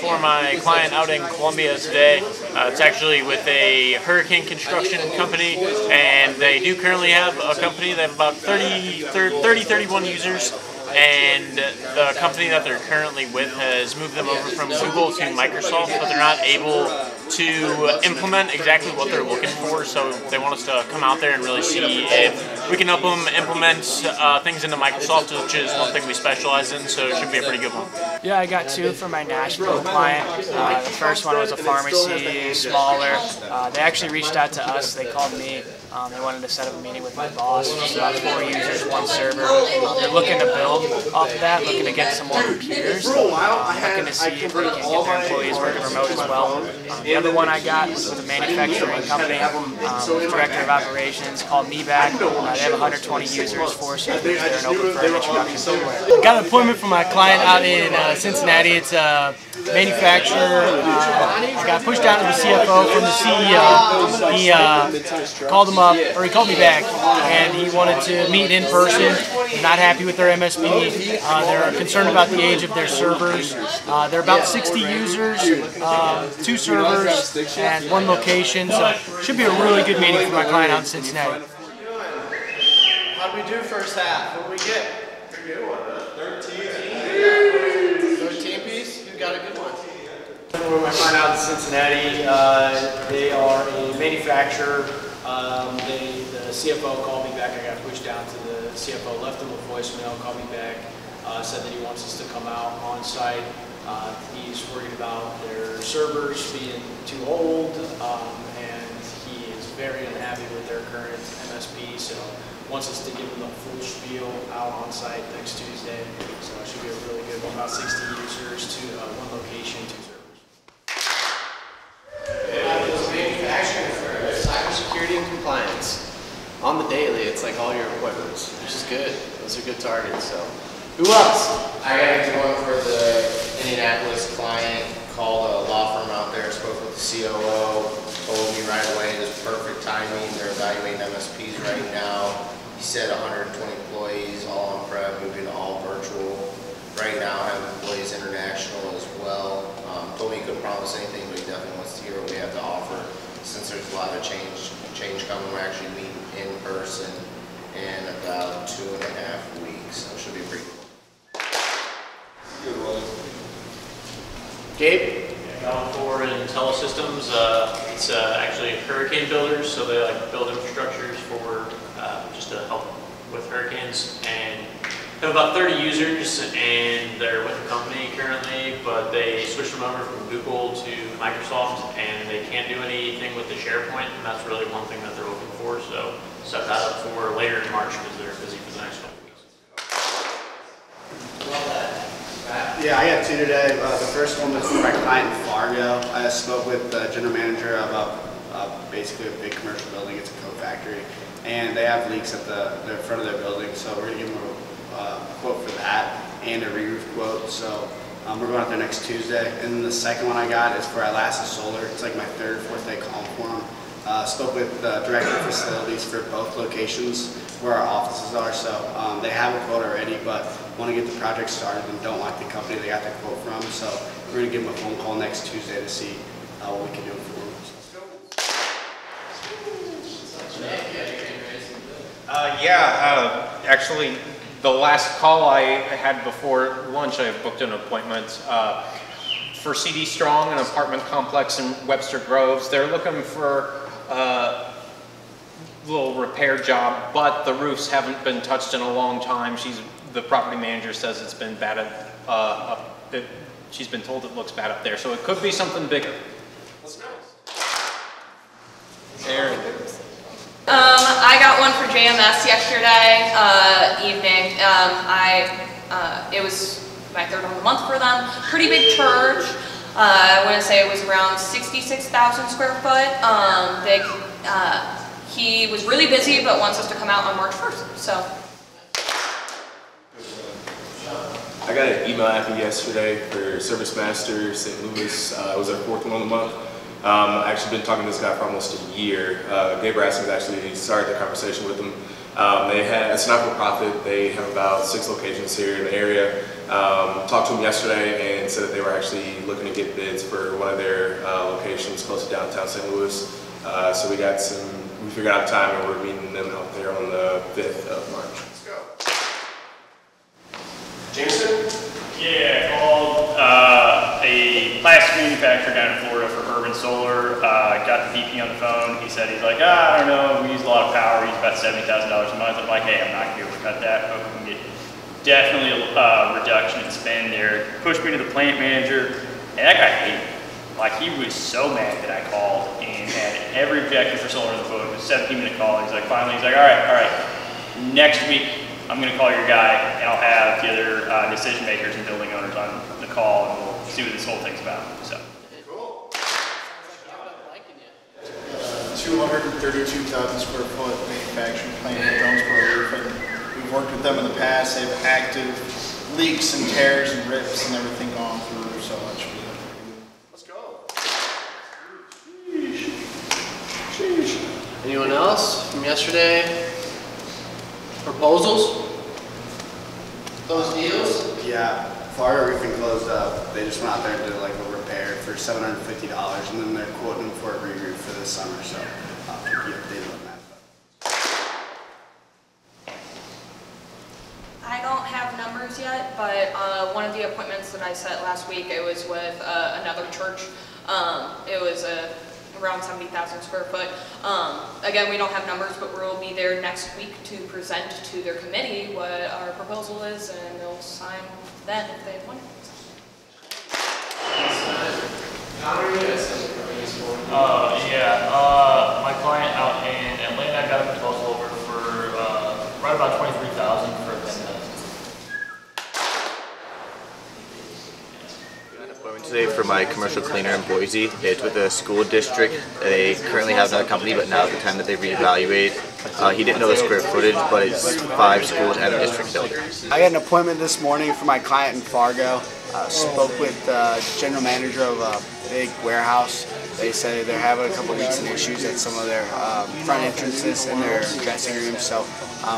for my client out in Columbia today. It's actually with a hurricane construction company, and they do currently have a company. They have about 31 users, and the company that they're currently with has moved them over from Google to Microsoft, but they're not able to implement exactly what they're looking for, so they want us to come out there and really see if we can help them implement things into Microsoft, which is one thing we specialize in, so it should be a pretty good one. Yeah, I got two for my Nashville client. The first one was a pharmacy, smaller. They actually reached out to us. They called me. They wanted to set up a meeting with my boss. It's about 4 users, 1 server. They're looking to build off of that, looking to get some more computers, looking to see if they can get their employees working remote as well. The other one I got was with a manufacturing company. The director of operations called me back. They have 120 users, 4 servers. They're open for an introduction. I got an appointment for my client out in Cincinnati. It's a manufacturer. I got pushed down to the CFO from the CEO. He called him up, or he called me back, and he wanted to meet in person. They're not happy with their MSP. They're concerned about the age of their servers. They're about 60 users, 2 servers, and 1 location. So should be a really good meeting for my client out in Cincinnati. How did we do first half? What did we get? Pretty good one. 13 piece? You got a good one. Where my client out in Cincinnati, they are a manufacturer. The CFO called me back. I got pushed down to the CFO, left him a voicemail, called me back, said that he wants us to come out on site. He's worried about their servers being too old, and he is very unhappy with their current MSP, so wants us to give him the full spiel out on site next Tuesday. So it should be a really good one. About 60 users to 1 location, 2 servers. Manufacturing for cybersecurity and compliance. On the daily, it's like all your appointments, which is good. Those are good targets. So, who else? I got a good one for the Indianapolis client. Called a law firm out there, spoke with the COO, told me right away it is perfect timing. They're evaluating MSPs right now. He said 120 employees, all on-prem, moving to all virtual. Right now, have employees international as well. Told me he couldn't promise anything, but he definitely wants to hear what we have to offer. Since there's a lot of change coming, we're actually meeting in person in about 2.5 weeks. So it should be pretty cool. Good one. Gabe? Got one for IntelliSystems. It's actually hurricane builders, so they like build infrastructures for just to help with hurricanes. And have about 30 users, and they're with the company currently, but they switched them over from Google to Microsoft, and they can't do anything with the SharePoint, and that's really one thing that they're looking for. So set that up for later in March because they're busy for the next couple weeks. Yeah, I got 2 today. The first one was for my client in Fargo. I spoke with the general manager about basically a big commercial building. It's a coat factory, and they have leaks at the front of their building, so we're going to give them a quote for that and a re-roof quote. So we're going out there next Tuesday. And then the second one I got is for Alaska Solar. It's like my 3rd or 4th day calling for them. Spoke with the director of facilities for both locations where our offices are. So they have a quote already, but want to get the project started and don't like the company they got the quote from. So we're going to give them a phone call next Tuesday to see what we can do for them. Actually, the last call I had before lunch, I booked an appointment for CD Strong, an apartment complex in Webster Groves. They're looking for a little repair job, but the roofs haven't been touched in a long time. The property manager says it's been bad she's been told it looks bad up there, so it could be something bigger. Aaron. I got one for JMS yesterday evening. It was my 3rd of the month for them. Pretty big church. I want to say it was around 66,000 square foot. He was really busy, but wants us to come out on March 1st. So. I got an email after yesterday for Service Master St. Louis. It was our 4th one of the month. I've actually been talking to this guy for almost a year. Gabe actually started the conversation with him. It's not for profit. They have about 6 locations here in the area. Talked to them yesterday and said that they were actually looking to get bids for one of their locations close to downtown St. Louis. So we figured out time and we're meeting them out there on the 5th of March. Let's go. Jameson? Yeah, I called a plastic manufacturer down in Florida for Urban Solar. Got the VP on the phone. He's like, I don't know, we use a lot of power. We use about $70,000 a month. I'm like, hey, I'm not going to be able to cut that. Hope we can get definitely a reduction in spend there. Pushed me to the plant manager, and that guy hated me. Like, he was so mad that I called and had every objection for solar on the phone. It was a 17-minute call. Finally, he's like, all right. Next week, I'm going to call your guy, and I'll have the other decision makers and building owners on the call, and we'll see what this whole thing's about. So. Cool. 232,000 square foot manufacturing plant in Jonesboro, and we've worked with them in the past. They have active leaks and tears and rips and everything going through the roof, so that should be good. Let's go. Sheesh. Anyone else from yesterday? Proposals? Those deals? Yeah, Florida Roofing closed up. They just went out there and did like a repair for $750, and then they're quoting them for a re-roof for this summer, so I'll keep you updated on that. I don't have numbers yet, but one of the appointments that I set last week, it was with another church. It was around 70,000 square foot. Again, we don't have numbers, but we'll be there next week to present to their committee what our proposal is, and they'll sign then if they appoint it. My client out in Atlanta got a proposal over for right about $23,000 for a 10,000. Appointment today for my commercial cleaner in Boise. It's with a school district. They currently have another company, but now at the time that they reevaluate, he didn't know the square footage, but it's 5 schools and a district building. I got an appointment this morning for my client in Fargo. Spoke with the general manager of a big warehouse. They said they're having a couple leaks and issues at some of their front entrances in their dressing rooms, so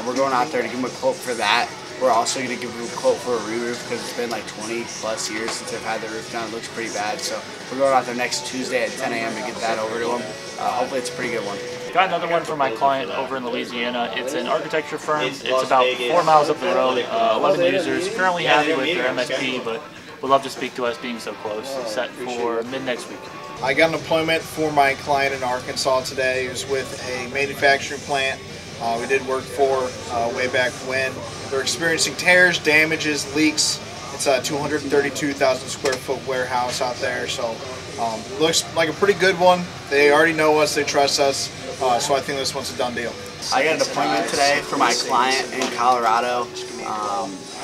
we're going out there to give them a quote for that. We're also going to give them a quote for a re-roof because it's been like 20 plus years since they've had the roof done. It looks pretty bad, so we're going out there next Tuesday at 10 a.m. to get that over to them. Hopefully it's a pretty good one. Got another one for my client over in Louisiana. It's an architecture firm. It's about 4 miles up the road, 11 users. Currently happy with their MSP, but would love to speak to us being so close. Set for mid next week. I got an appointment for my client in Arkansas today. It was with a manufacturing plant we did work for way back when. They're experiencing tears, damages, leaks. It's a 232,000 square foot warehouse out there, so looks like a pretty good one. They already know us, they trust us, so I think this one's a done deal. I got an appointment today for my client in Colorado.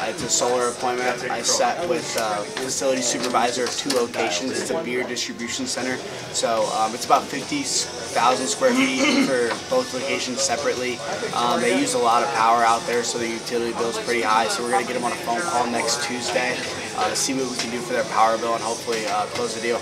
It's a solar appointment. I sat with facility supervisor of 2 locations. It's a beer distribution center. So it's about 50,000 square feet for both locations separately. They use a lot of power out there, so the utility bill is pretty high. So we're going to get them on a phone call next Tuesday to see what we can do for their power bill and hopefully close the deal.